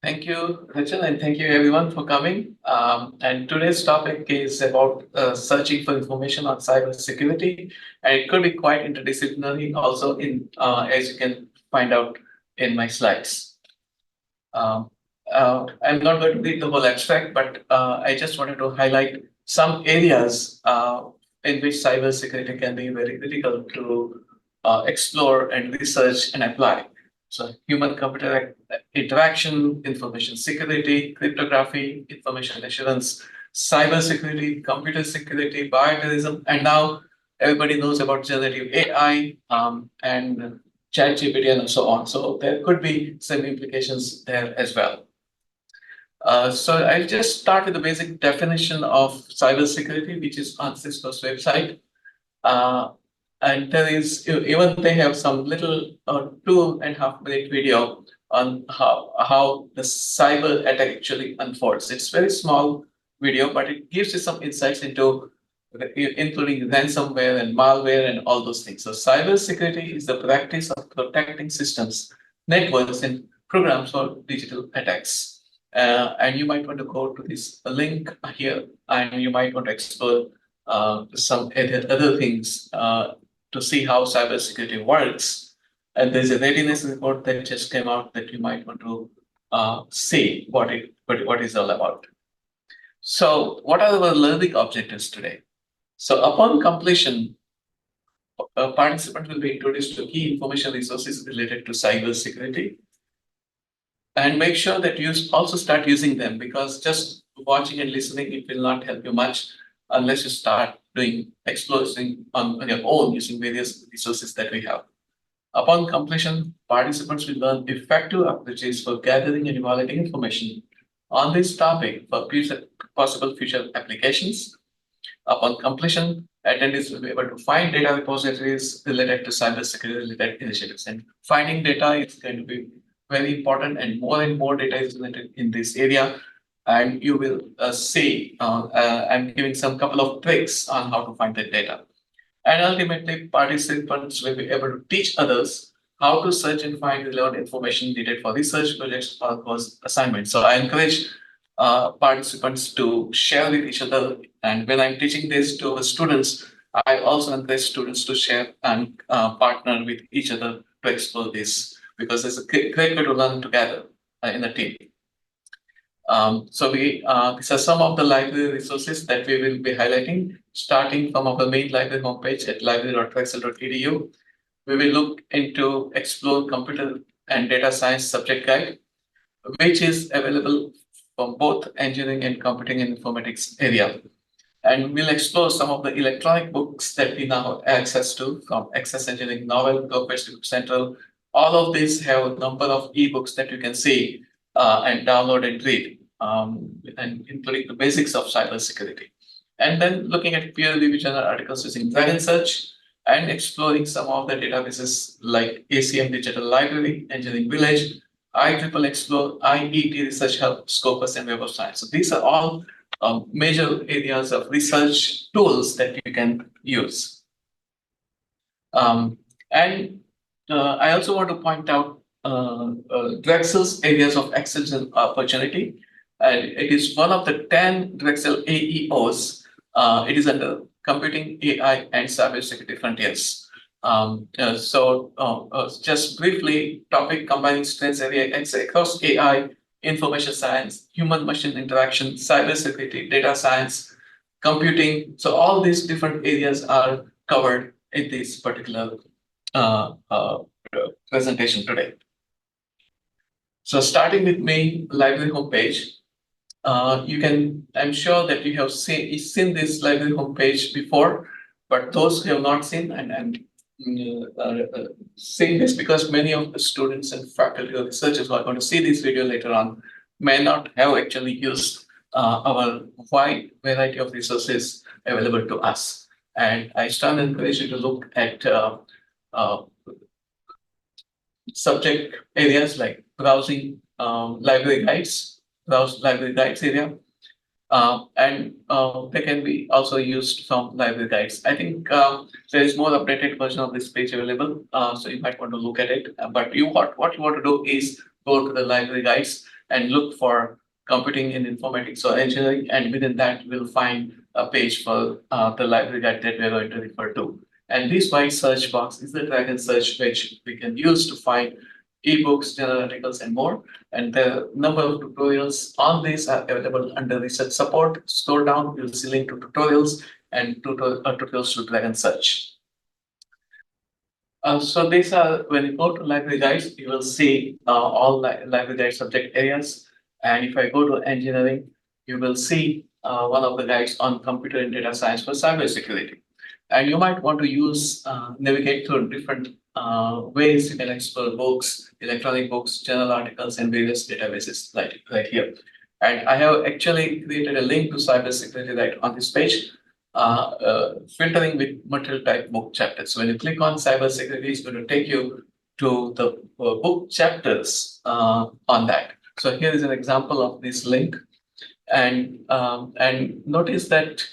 Thank you, Rachel, and thank you everyone for coming. And today's topic is about searching for information on cybersecurity, and it could be quite interdisciplinary also as you can find out in my slides. I'm not going to read the whole abstract, but I just wanted to highlight some areas in which cybersecurity can be very critical to explore and research and apply. So human-computer interaction, information security, cryptography, information assurance, cybersecurity, computer security, bioterrorism, and now everybody knows about generative AI and ChatGPT and so on. So there could be some implications there as well. So I'll just start with the basic definition of cybersecurity, which is on Cisco's website. And there is, even they have some little 2.5 minute video on how the cyber attack actually unfolds. It's very small video, but it gives you some insights into including ransomware and malware and all those things. So cybersecurity is the practice of protecting systems, networks, and programs for digital attacks. And you might want to go to this link here, and you might want to explore some other things to see how cybersecurity works. And there's a readiness report that just came out that you might want to see what is all about. So what are our learning objectives today? So upon completion, participants will be introduced to key information resources related to cybersecurity. And make sure that you also start using them, because just watching and listening, it will not help you much unless you start doing exploring on your own using various resources that we have. Upon completion, participants will learn effective approaches for gathering and evaluating information on this topic for possible future applications. Upon completion, attendees will be able to find data repositories related to cybersecurity related initiatives. And finding data is going to be very important, and more data is related in this area. And you will see, I'm giving some couple of tricks on how to find that data. And ultimately, participants will be able to teach others how to search and find relevant information needed for research projects or course assignments. So I encourage participants to share with each other. And when I'm teaching this to our students, I also encourage students to share and partner with each other to explore this, because it's a great way to learn together in a team. So these are some of the library resources that we will be highlighting, starting from our main library homepage at library.drexel.edu. We will look into Explore Computer and Data Science subject guide, which is available from both engineering and computing and informatics area. And we'll explore some of the electronic books that we now have access to from Access Engineering, Novel, GoQuest, Book Central. All of these have a number of ebooks that you can see and download and read, and including the basics of cybersecurity. And then looking at peer-reviewed journal articles using Dragon Search and exploring some of the databases like ACM Digital Library, Engineering Village, IEEE Explore, IET Research Hub, Scopus, and Web of Science. So these are all major areas of research tools that you can use. I also want to point out Drexel's areas of excellence and opportunity. It is one of the 10 Drexel AEOs. It is under Computing, AI, and Cybersecurity Frontiers. Just briefly, topic combining strengths area across AI, information science, human-machine interaction, cybersecurity, data science, computing. So all these different areas are covered in this particular presentation today. So starting with main library homepage, I'm sure that you have seen this library homepage before, but those who have not seen, and I'm saying this because many of the students and faculty or researchers who are going to see this video later on may not have actually used our wide variety of resources available to us. And I strongly encourage you to look at subject areas like browsing library guides, browse library guides area, and they can be also used from library guides. I think there is more updated version of this page available, so you might want to look at it. But what you want to do is go to the library guides and look for computing in informatics or engineering, and within that we'll find a page for the library guide that we're going to refer to. And this white search box is the Dragon search, which we can use to find ebooks, journal articles, and more. And the number of tutorials on this are available under research support. Scroll down, you'll see link to tutorials and tutorials to Dragon search. So these are, when you go to library guides, you will see all library guide subject areas. And if I go to engineering, you will see one of the guides on computer and data science for cybersecurity. And you might want to use, navigate through different ways you can explore books, electronic books, journal articles, and various databases right here. And I have actually created a link to cybersecurity right on this page. Filtering with material type book chapters. So when you click on cybersecurity, it's going to take you to the book chapters on that. So here is an example of this link, and notice that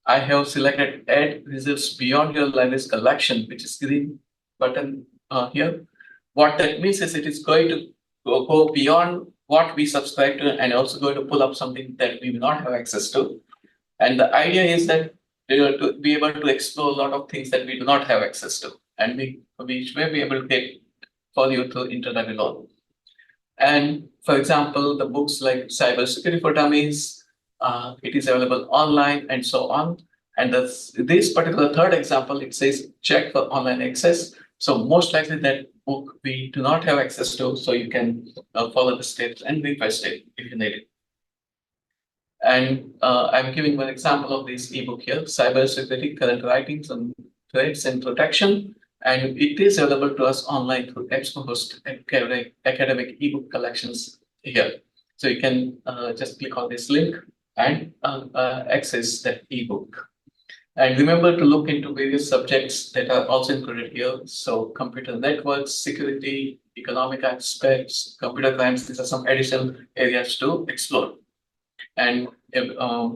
I have selected Add Reserves Beyond Your Library's Collection, which is green button here. What that means is it is going to go beyond what we subscribe to, and also going to pull up something that we will not have access to. And the idea is that to be able to explore a lot of things that we do not have access to, and we may be able to get for you through internet alone. And for example, the books like Cybersecurity for Dummies, it is available online and so on. And this particular third example, it says check for online access. So most likely that book we do not have access to, so you can follow the steps and request it if you need it. And I'm giving one example of this ebook here, Cybersecurity, Current Writings on Threats and Protection. And it is available to us online through EBSCO-host academic ebook collections here. So you can just click on this link and access that ebook. And remember to look into various subjects that are also included here. So computer networks, security, economic aspects, computer crimes, these are some additional areas to explore. And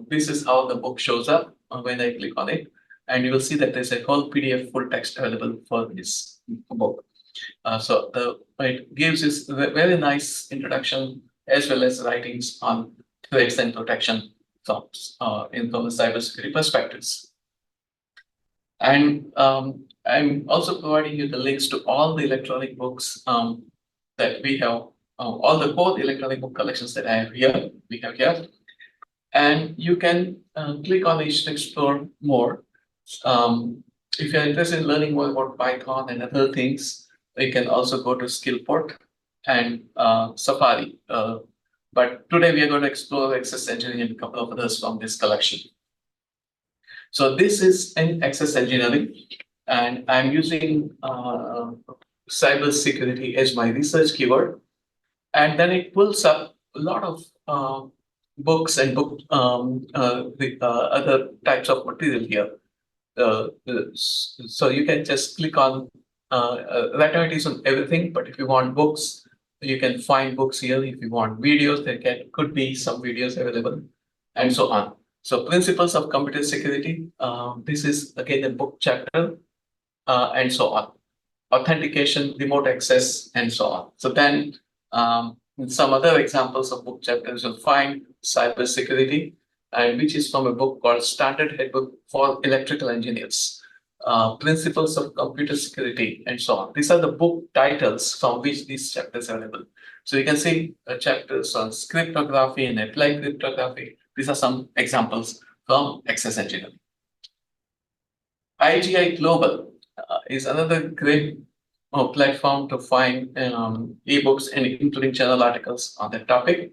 this is how the book shows up when I click on it. And you will see that there's a whole PDF full text available for this book. So it gives us a very nice introduction as well as writings on threats and protection from the cybersecurity perspectives. And I'm also providing you the links to all the electronic books that we have, all the core electronic book collections that I have here, we have here. And you can click on each to explore more. If you're interested in learning more about Python and other things, you can also go to Skillport and Safari. But today we are going to explore Access Engineering and a couple of others from this collection. So this is in Access Engineering, and I'm using cybersecurity as my research keyword. And then it pulls up a lot of books and other types of material here. So you can just click on activities on everything, but if you want books, you can find books here. If you want videos, there could be some videos available, and so on. So principles of computer security, this is again the book chapter, and so on. Authentication, remote access, and so on. So then some other examples of book chapters you'll find cybersecurity, and which is from a book called Standard Handbook for Electrical Engineers, Principles of Computer Security, and so on. These are the book titles from which these chapters are available. So you can see chapters on cryptography and applied cryptography. These are some examples from Access Engineering. IGI Global is another great platform to find ebooks and including journal articles on that topic.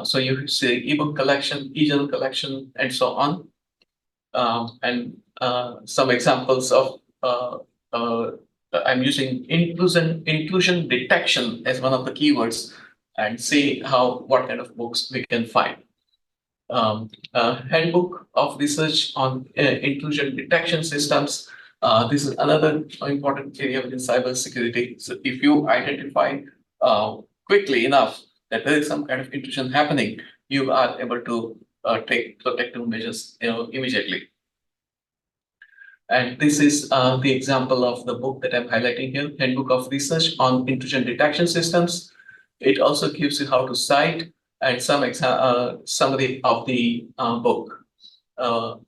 So you see ebook collection, e-journal collection, and so on. And some examples of I'm using inclusion detection as one of the keywords, and see what kind of books we can find. Handbook of Research on Inclusion Detection Systems. This is another important area within cybersecurity. So if you identify quickly enough that there is some kind of intrusion happening, you are able to take protective measures immediately. And this is the example of the book that I'm highlighting here, Handbook of Research on Intrusion Detection Systems. It also gives you how to cite and some summary of the book.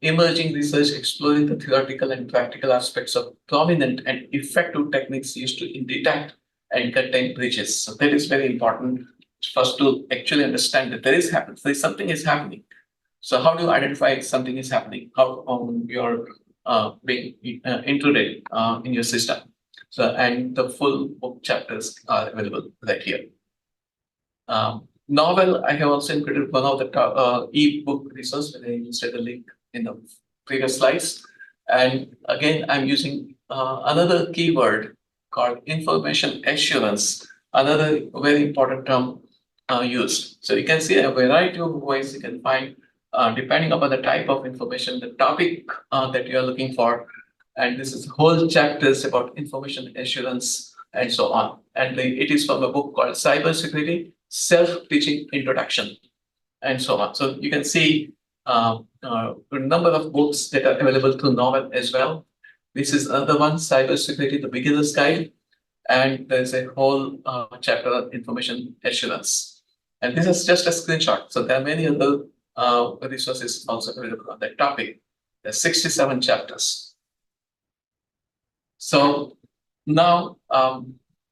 Emerging research exploring the theoretical and practical aspects of prominent and effective techniques used to detect and contain breaches. So that is very important for us to actually understand that something is happening. So how do you identify something is happening? How you're being intruded in your system? So and the full book chapters are available right here. Novel, I have also included one of the e-book resource when I listed the link in the previous slides. And again, I'm using another keyword called information assurance, another very important term used. So you can see a variety of ways you can find, depending upon the type of information, the topic that you are looking for. And this is whole chapters about information assurance and so on. And it is from a book called Cybersecurity, Self-Teaching Introduction, and so on. So you can see a number of books that are available through Novel as well. This is another one, Cybersecurity, the Beginner's Guide, and there's a whole chapter on information assurance. And this is just a screenshot. So there are many other resources also available on that topic. There's 67 chapters. So now,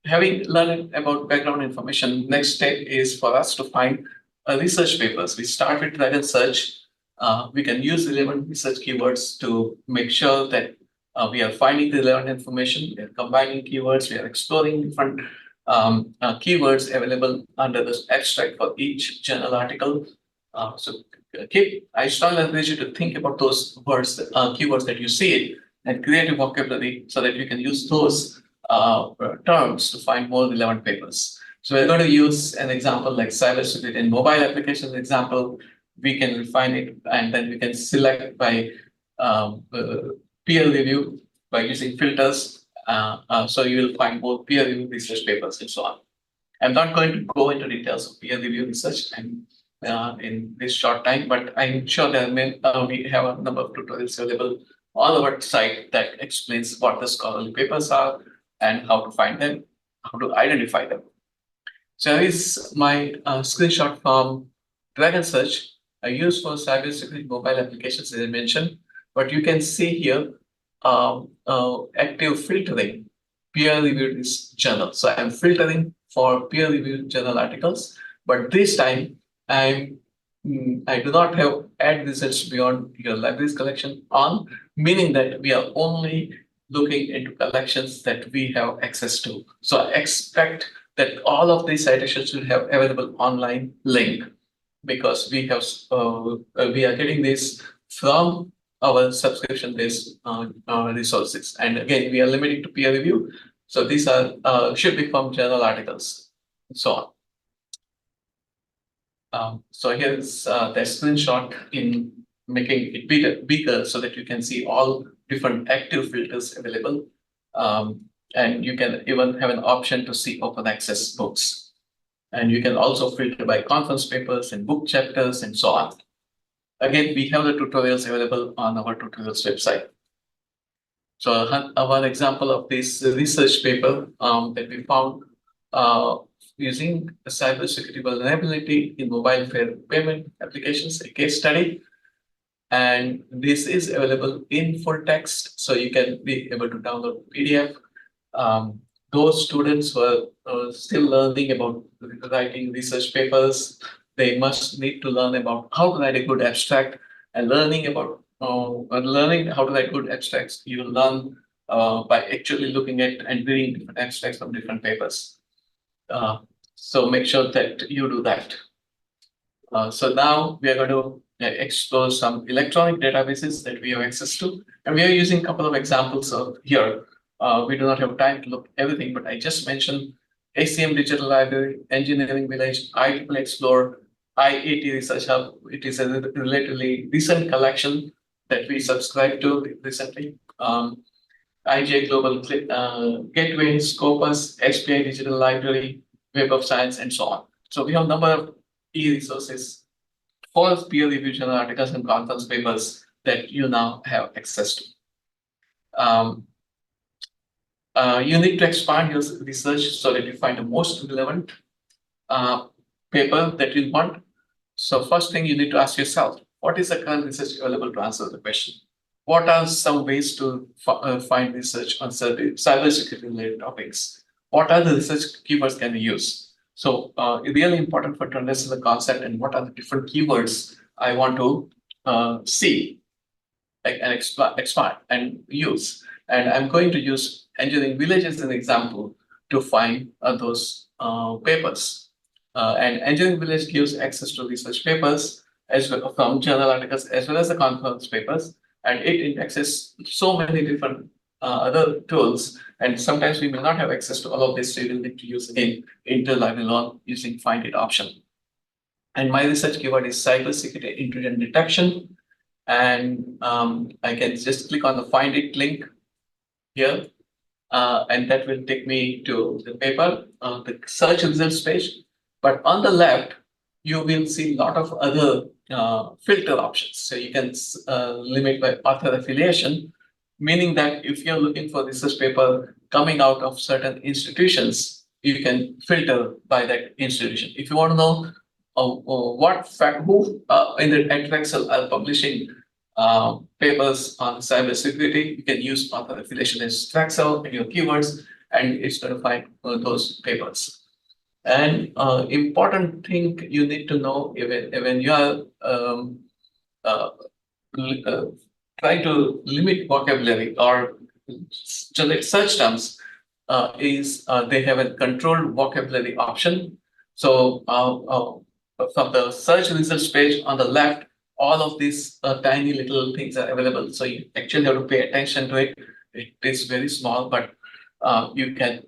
having learned about background information, next step is for us to find research papers. We start with Dragon Search. We can use relevant research keywords to make sure that we are finding the relevant information, we are combining keywords, we are exploring different keywords available under this abstract for each journal article. I strongly encourage you to think about those words, keywords that you see and create a vocabulary so that you can use those terms to find more relevant papers. So we're going to use an example like cybersecurity and mobile applications example. We can refine it and then we can select by peer review by using filters. So you will find more peer review research papers and so on. I'm not going to go into details of peer review research in this short time, but I'm sure that we have a number of tutorials available on our website that explains what the scholarly papers are and how to find them, how to identify them. So here is my screenshot from Dragon Search I use for cybersecurity mobile applications, as I mentioned. But you can see here active filtering, peer-reviewed journal. So I'm filtering for peer-reviewed journal articles, but this time I do not have add results beyond your library's collection on, meaning that we are only looking into collections that we have access to. So I expect that all of these citations will have available online link because we are getting this from our subscription-based resources. And again, we are limiting to peer review. So these are should be from journal articles and so on. So here's the screenshot in making it bigger so that you can see all different active filters available. And you can even have an option to see open access books. And you can also filter by conference papers and book chapters and so on. Again, we have the tutorials available on our tutorials website. So one example of this research paper that we found using a cybersecurity vulnerability in mobile fare payment applications, a case study. And this is available in full text, so you can be able to download PDF. Those students who are still learning about writing research papers, they must need to learn about how to write a good abstract, and learning how to write good abstracts, you will learn by actually looking at and reading different abstracts from different papers. So make sure that you do that. So now we are going to explore some electronic databases that we have access to, and we are using a couple of examples of here. We do not have time to look everything, but I just mentioned ACM Digital Library, Engineering Village, IEEE Explorer, IAT Research Hub. It is a relatively recent collection that we subscribed to recently. IJ Global Gateway, Scopus, SPI Digital Library, Web of Science, and so on. So we have a number of e-resources for peer-reviewed journal articles and conference papers that you now have access to. You need to expand your research so that you find the most relevant paper that you want. So first thing you need to ask yourself, what is the current research available to answer the question? What are some ways to find research on cybersecurity related topics? What are the research keywords can we use? So it's really important for to understand the concept and what are the different keywords I want to see and expand and use. And I'm going to use engineering village as an example to find those papers. And engineering village gives access to research papers as well from journal articles as well as the conference papers, and it indexes so many different other tools. And sometimes we may not have access to all of this, so you will need to use again interlibrary learn using find it option. And my research keyword is cybersecurity intrusion detection. And I can just click on the find it link here, and that will take me to the paper, the search results page. But on the left, you will see a lot of other filter options. So you can limit by author affiliation, meaning that if you're looking for research paper coming out of certain institutions, you can filter by that institution. If you want to know who at Drexel are publishing papers on cybersecurity, you can use author affiliation as Drexel in your keywords, and it's going to find those papers. And important thing you need to know when you are trying to limit vocabulary or generate search terms is they have a controlled vocabulary option. So from the search results page on the left, all of these tiny little things are available. So you actually have to pay attention to it. It is very small, but you can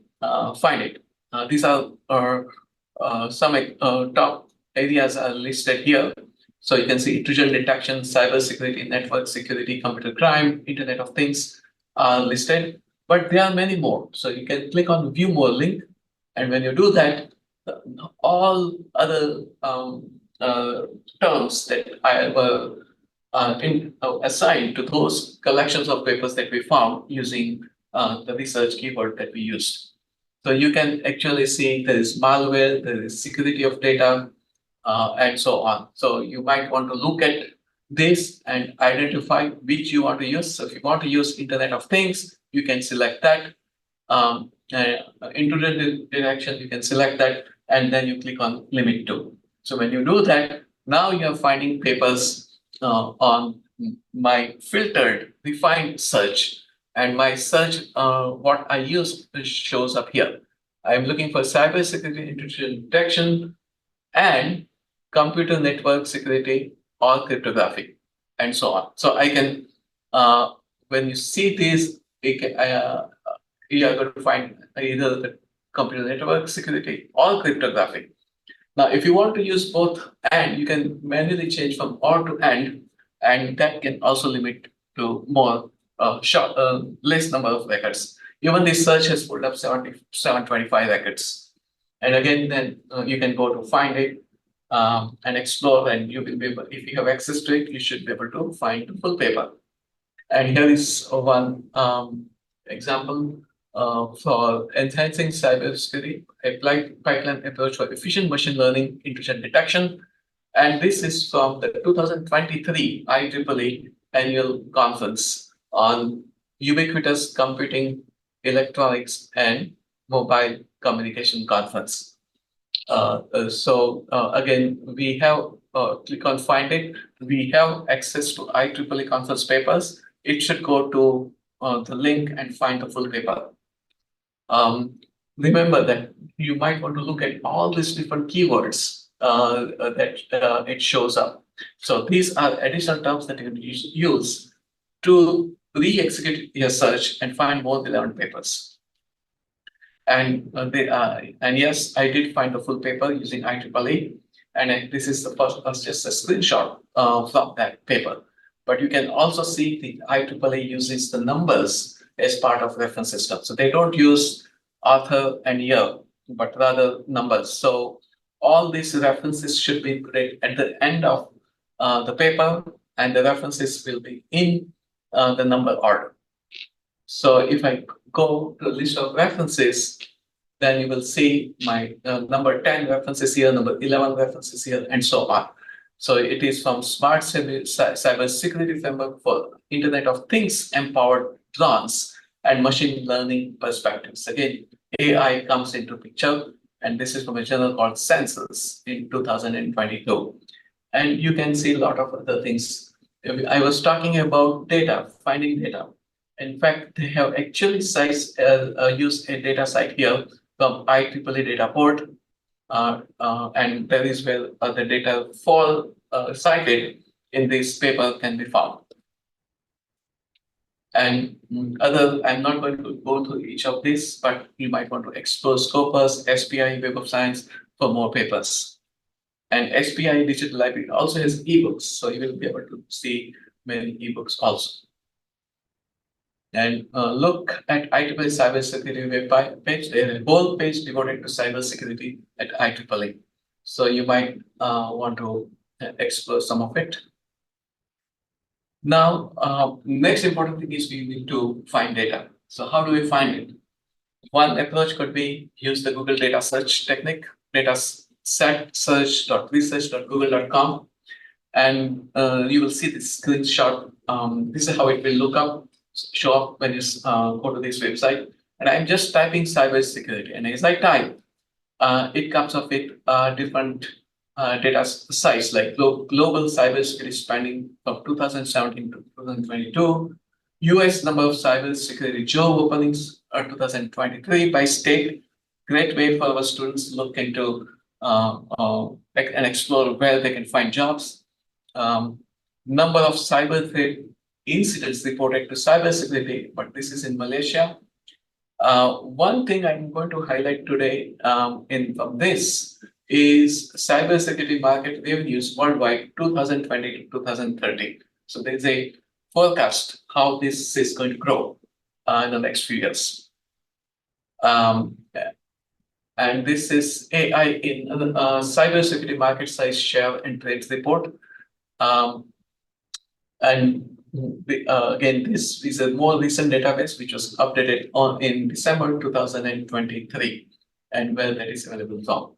find it. These are some top areas are listed here. So you can see intrusion detection, cybersecurity, network security, computer crime, Internet of Things are listed, but there are many more. So you can click on view more link. And when you do that, all other terms that I were assigned to those collections of papers that we found using the research keyword that we used. So you can actually see there is malware, there is security of data, and so on. So you might want to look at this and identify which you want to use. So if you want to use Internet of Things, you can select that. Intrusion detection, you can select that, and then you click on limit to. So when you do that, now you're finding papers on my filtered, refined search. And my search, what I use shows up here. I'm looking for cybersecurity intrusion detection and computer network security or cryptography, and so on. So I can, when you see this, you are going to find either the computer network security or cryptography. Now, if you want to use both, and you can manually change from or to and that can also limit to more less number of records. Even this search has pulled up 725 records. And again, then you can go to find it and explore, and you will be able, if you have access to it, you should be able to find the full paper. And here is one example for enhancing cybersecurity, applied pipeline approach for efficient machine learning intrusion detection. And this is from the 2023 IEEE annual conference on ubiquitous computing, electronics, and mobile communication conference. Again, we have click on find it. We have access to IEEE conference papers. It should go to the link and find the full paper. Remember that you might want to look at all these different keywords that it shows up. So these are additional terms that you can use to re-execute your search and find more relevant papers. And yes, I did find the full paper using IEEE, and this is the first just a screenshot from that paper. But you can also see the IEEE uses the numbers as part of reference system. So they don't use author and year, but rather numbers. So all these references should be put at the end of the paper, and the references will be in the number order. So if I go to the list of references, then you will see my number 10 references here, number 11 references here, and so on. So it is from Smart Cybersecurity Framework for Internet of Things Empowered Drones and Machine Learning Perspectives. Again, AI comes into picture, and this is from a journal called Census in 2022. And you can see a lot of other things. I was talking about data, finding data. In fact, they have actually used a data site here from IEEE data port, and that is where the data fall cited in this paper can be found. And I'm not going to go through each of these, but you might want to explore Scopus, SPI, Web of Science for more papers. And SPI Digital Library also has ebooks, so you will be able to see many ebooks also. And look at IEEE Cybersecurity web page. There is a whole page devoted to cybersecurity at IEEE. So you might want to explore some of it. Now, next important thing is we need to find data. So how do we find it? One approach could be use the Google data search technique, data set search.research.google.com, and you will see this screenshot. This is how it will look up, show up when you go to this website. And I'm just typing cybersecurity, and as I type, it comes up with different data sites like global cybersecurity spending from 2017 to 2022, US number of cybersecurity job openings 2023 by state. Great way for our students to look into and explore where they can find jobs. Number of cyber threat incidents reported to cybersecurity, but this is in Malaysia. One thing I'm going to highlight today from this is cybersecurity market revenues worldwide 2020 to 2030. So there's a forecast how this is going to grow in the next few years. And this is AI in cybersecurity market size share and trades report. And again, this is a more recent database which was updated in December 2023, and where that is available from.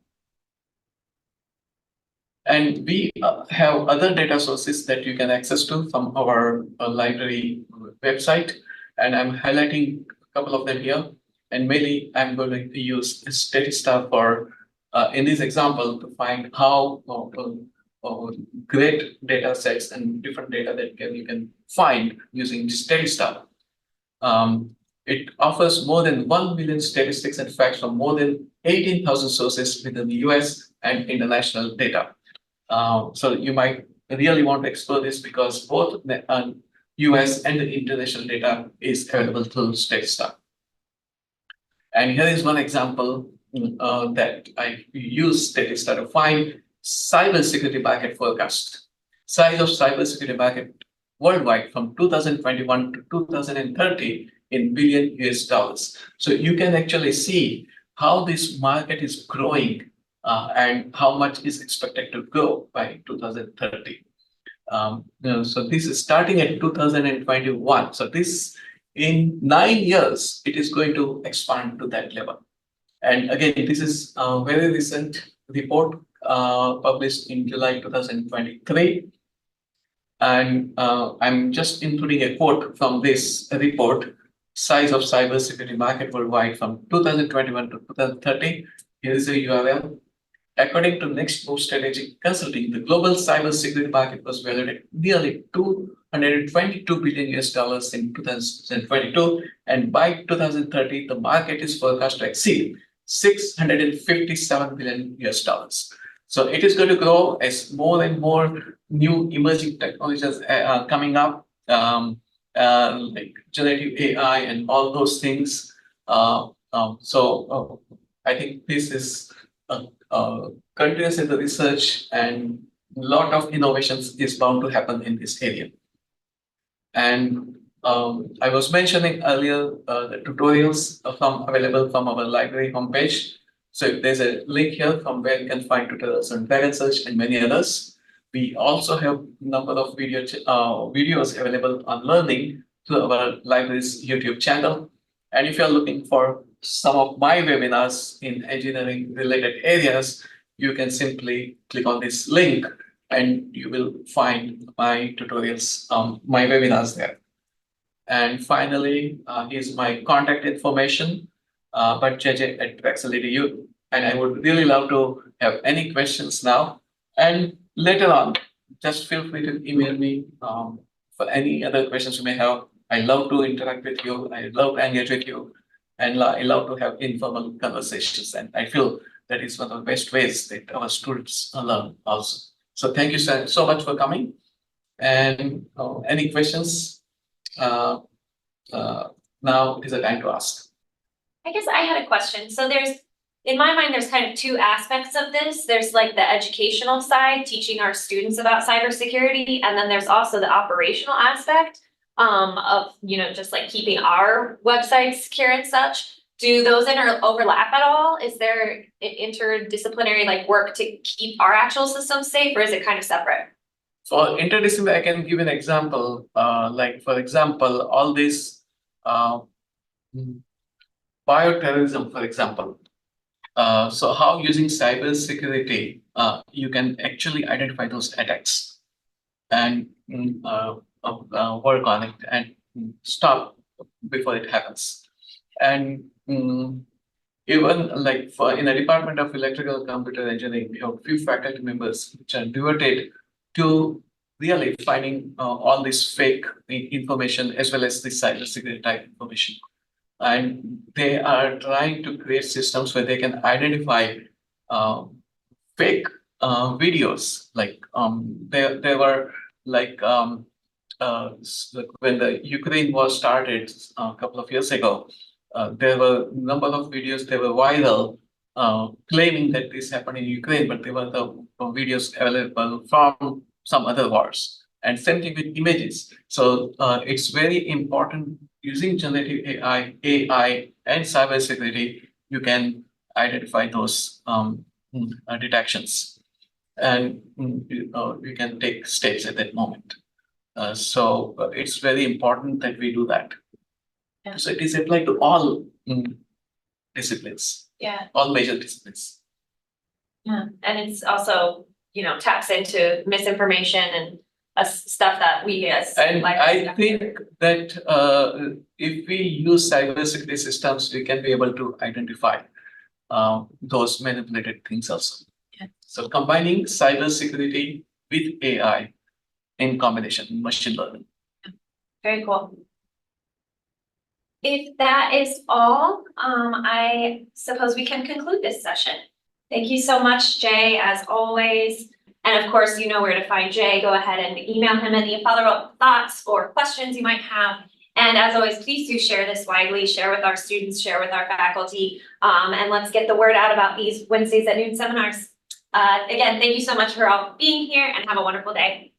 And we have other data sources that you can access to from our library website, and I'm highlighting a couple of them here. And mainly, I'm going to use Statista for in this example to find how great data sets and different data that you can find using Statista. It offers more than 1 million statistics and facts from more than 18,000 sources within the US and international data. So you might really want to explore this because both the US and the international data is available through Statista. And here is one example that I use Statista to find cybersecurity market forecast. Size of cybersecurity market worldwide from 2021 to 2030 in billion US dollars. So you can actually see how this market is growing and how much is expected to grow by 2030. So this is starting at 2021. So this in 9 years, it is going to expand to that level. And again, this is a very recent report published in July 2023. And I'm just including a quote from this report, size of cybersecurity market worldwide from 2021 to 2030. Here is a URL. According to Next Move Strategic Consulting, the global cybersecurity market was valued at nearly 222 billion US dollars in 2022, and by 2030, the market is forecast to exceed 657 billion US dollars. So it is going to grow as more and more new emerging technologies are coming up, like generative AI and all those things. I think this is continuous in the research, and a lot of innovations is bound to happen in this area. And I was mentioning earlier the tutorials available from our library homepage. So there's a link here from where you can find tutorials on Dragon Search and many others. We also have a number of videos available on learning through our library's YouTube channel. And if you're looking for some of my webinars in engineering related areas, you can simply click on this link and you will find my tutorials, my webinars there. And finally, here's my contact information, but JJ at Drexel Edu. And I would really love to have any questions now. And later on, just feel free to email me for any other questions you may have. I love to interact with you. I love to engage with you. And I love to have informal conversations. And I feel that is one of the best ways that our students learn also. So thank you so much for coming. And any questions? Now is the time to ask. I guess I had a question. So in my mind, there's kind of two aspects of this. There's like the educational side, teaching our students about cybersecurity, and then there's also the operational aspect of, just like keeping our websites secure and such. Do those overlap at all? Is there interdisciplinary like work to keep our actual systems safe, or is it kind of separate? For interdisciplinary, I can give an example. Like for example, all this bioterrorism, for example. So how using cybersecurity, you can actually identify those attacks and work on it and stop before it happens. And even like in a department of electrical computer engineering, we have a few faculty members which are devoted to really finding all this fake information as well as the cybersecurity type information. And they are trying to create systems where they can identify fake videos. Like there were like when the Ukraine war started a couple of years ago, there were a number of videos that were viral claiming that this happened in Ukraine, but they were the videos available from some other wars. And same thing with images. So it's very important using generative AI and cybersecurity, you can identify those detections and you can take steps at that moment. So it's very important that we do that. Yeah. So it is applied to all disciplines. Yeah. All major disciplines. Yeah, and it's also, taps into misinformation and stuff that we as and I think that if we use cybersecurity systems, we can be able to identify those manipulated things also. Yeah. So combining cybersecurity with AI in combination, machine learning. Very cool. If that is all, I suppose we can conclude this session. Thank you so much, Jay, as always. And of course, you know where to find Jay. Go ahead and email him any follow-up thoughts or questions you might have. And as always, please do share this widely, share with our students, share with our faculty, and let's get the word out about these Wednesdays at noon seminars. Again, thank you so much for all being here and have a wonderful day.